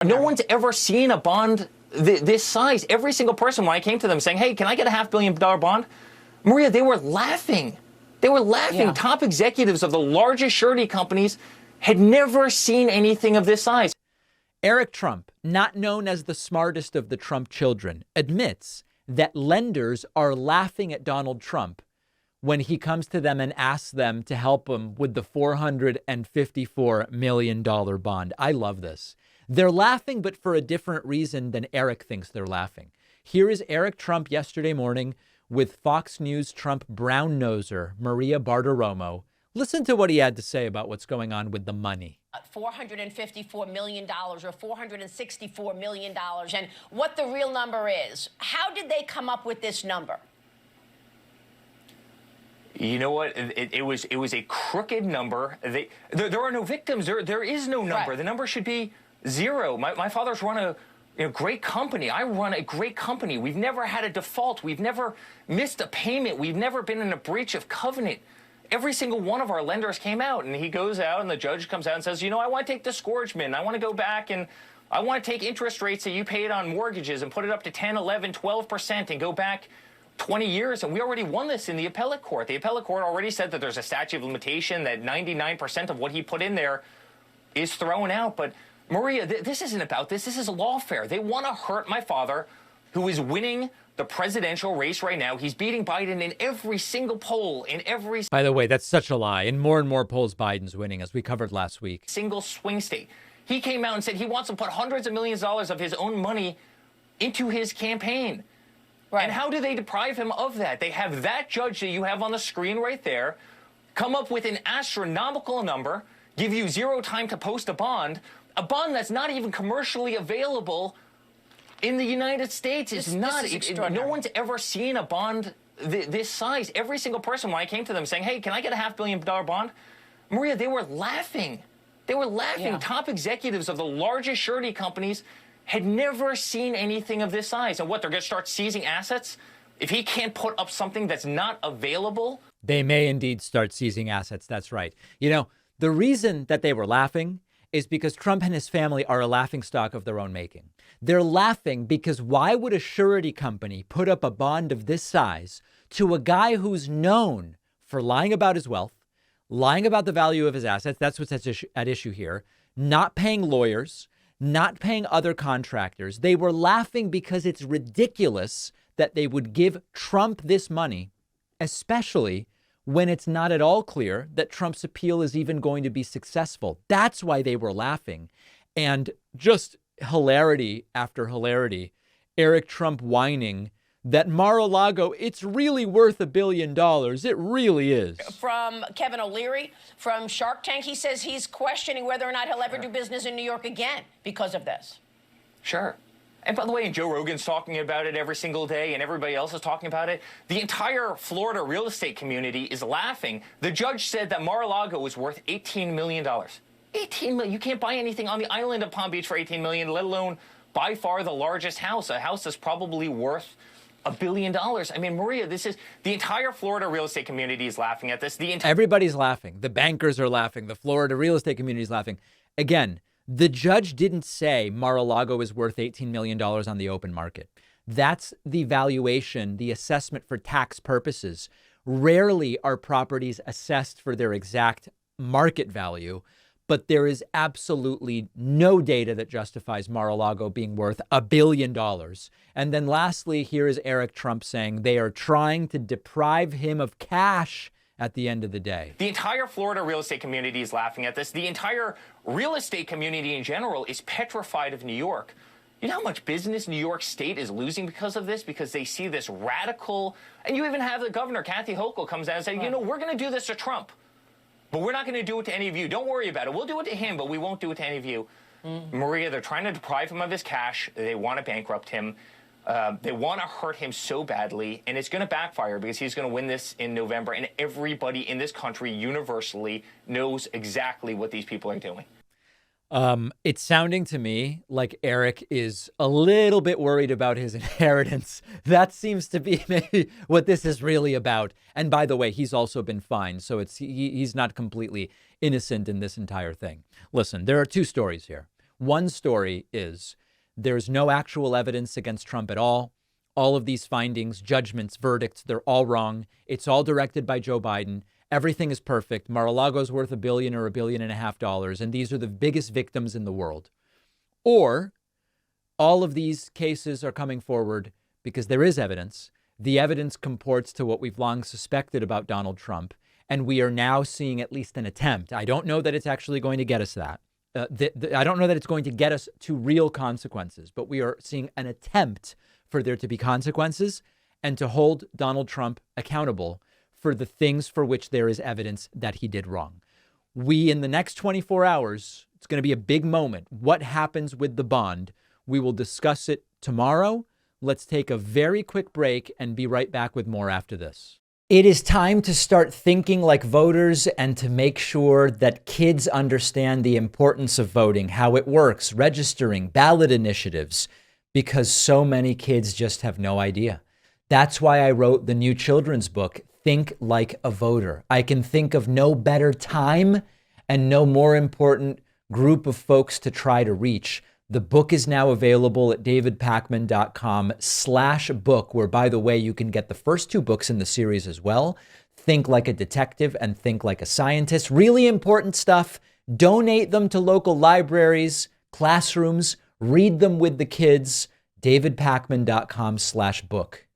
No one's ever seen a bond this size. Every single person, when I came to them saying, hey, can I get a $500 million bond? Maria, they were laughing. They were laughing. Yeah. Top executives of the largest surety companies had never seen anything of this size. Eric Trump, not known as the smartest of the Trump children, admits that lenders are laughing at Donald Trump when he comes to them and asks them to help him with the $454 million bond. I love this. They're laughing, but for a different reason than Eric thinks they're laughing. Here is Eric Trump yesterday morning with Fox News Trump brown-noser Maria Bartiromo. Listen to what he had to say about what's going on with the money. $454 million or $464 million and what the real number is. How did they come up with this number? You know what? It was a crooked number. There are no victims. There is no number. Right. The number should be zero. My father's run a great company. I run a great company. We've never had a default. We've never missed a payment. We've never been in a breach of covenant. Every single one of our lenders came out, and he goes out, and the judge comes out and says, you know, I want to take disgorgement. I want to go back, and I want to take interest rates that you paid on mortgages and put it up to 10, 11, 12% and go back 20 years. And we already won this in the appellate court. The appellate court already said that there's a statute of limitation, that 99% of what he put in there is thrown out. But, Maria, this isn't about this. This is lawfare. They want to hurt my father, who is winning the presidential race right now. He's beating Biden in every single poll, in every... By the way, that's such a lie. In more and more polls, Biden's winning, as we covered last week. ...single swing state. He came out and said he wants to put hundreds of millions of dollars of his own money into his campaign. Right. And how do they deprive him of that? They have that judge that you have on the screen right there come up with an astronomical number, give you zero time to post a bond that's not even commercially available in the United States. Is not. No one's ever seen a bond this size. Every single person, when I came to them saying, hey, can I get a $500 million bond? Maria, they were laughing. They were laughing. Yeah. Top executives of the largest surety companies had never seen anything of this size. And what, they're going to start seizing assets? If he can't put up something that's not available? They may indeed start seizing assets. That's right. You know, the reason that they were laughing is because Trump and his family are a laughingstock of their own making. They're laughing because why would a surety company put up a bond of this size to a guy who's known for lying about his wealth, lying about the value of his assets? That's what's at issue here. Not paying lawyers, not paying other contractors. They were laughing because it's ridiculous that they would give Trump this money, especially when it's not at all clear that Trump's appeal is even going to be successful. That's why they were laughing. And just hilarity after hilarity, Eric Trump whining that Mar-a-Lago, it's really worth $1 billion. It really is. From Kevin O'Leary from Shark Tank, he says he's questioning whether or not he'll ever do business in New York again because of this. Sure. And by the way, Joe Rogan's talking about it every single day, and everybody else is talking about it. The entire Florida real estate community is laughing. The judge said that Mar-a-Lago is worth $18 million. $18 million. You can't buy anything on the island of Palm Beach for $18 million, let alone by far the largest house, a house that's probably worth $1 billion. I mean, Maria, this is the entire Florida real estate community is laughing at this. Everybody's laughing. The bankers are laughing. The Florida real estate community is laughing. Again, the judge didn't say Mar-a-Lago is worth $18 million on the open market. That's the valuation, the assessment for tax purposes. Rarely are properties assessed for their exact market value, but there is absolutely no data that justifies Mar-a-Lago being worth $1 billion. And then lastly, here is Eric Trump saying they are trying to deprive him of cash at the end of the day. The entire Florida real estate community is laughing at this. The entire real estate community in general is petrified of New York. You know how much business New York State is losing because of this? Because they see this radical, and you even have the governor, Kathy Hochul, comes out and says, you know, we're going to do this to Trump, but we're not going to do it to any of you. Don't worry about it. We'll do it to him, but we won't do it to any of you. Maria, they're trying to deprive him of his cash. They want to bankrupt him. They want to hurt him so badly, and it's going to backfire because he's going to win this in November, and everybody in this country universally knows exactly what these people are doing. It's sounding to me like Eric is a little bit worried about his inheritance. That seems to be maybe what this is really about. And by the way, he's also been fined, so he's not completely innocent in this entire thing. Listen, there are two stories here. One story is there's no actual evidence against Trump at all. All of these findings, judgments, verdicts, they're all wrong. It's all directed by Joe Biden. Everything is perfect. Mar-a-Lago's worth $1 billion or $1.5 billion, and these are the biggest victims in the world. Or all of these cases are coming forward because there is evidence. The evidence comports to what we've long suspected about Donald Trump, and we are now seeing at least an attempt. I don't know that it's actually going to get us that. I don't know that it's going to get us to real consequences, but we are seeing an attempt for there to be consequences and to hold Donald Trump accountable for the things for which there is evidence that he did wrong. We, in the next 24 hours, it's going to be a big moment. What happens with the bond? We will discuss it tomorrow. Let's take a very quick break and be right back with more after this. It is time to start thinking like voters and to make sure that kids understand the importance of voting, how it works, registering, ballot initiatives, because so many kids just have no idea. That's why I wrote the new children's book, Think Like a Voter. I can think of no better time and no more important group of folks to try to reach. The book is now available at davidpakman.com/book, where, by the way, you can get the first 2 books in the series as well. Think Like a Detective and Think Like a Scientist. Really important stuff. Donate them to local libraries, classrooms, read them with the kids. davidpakman.com/book.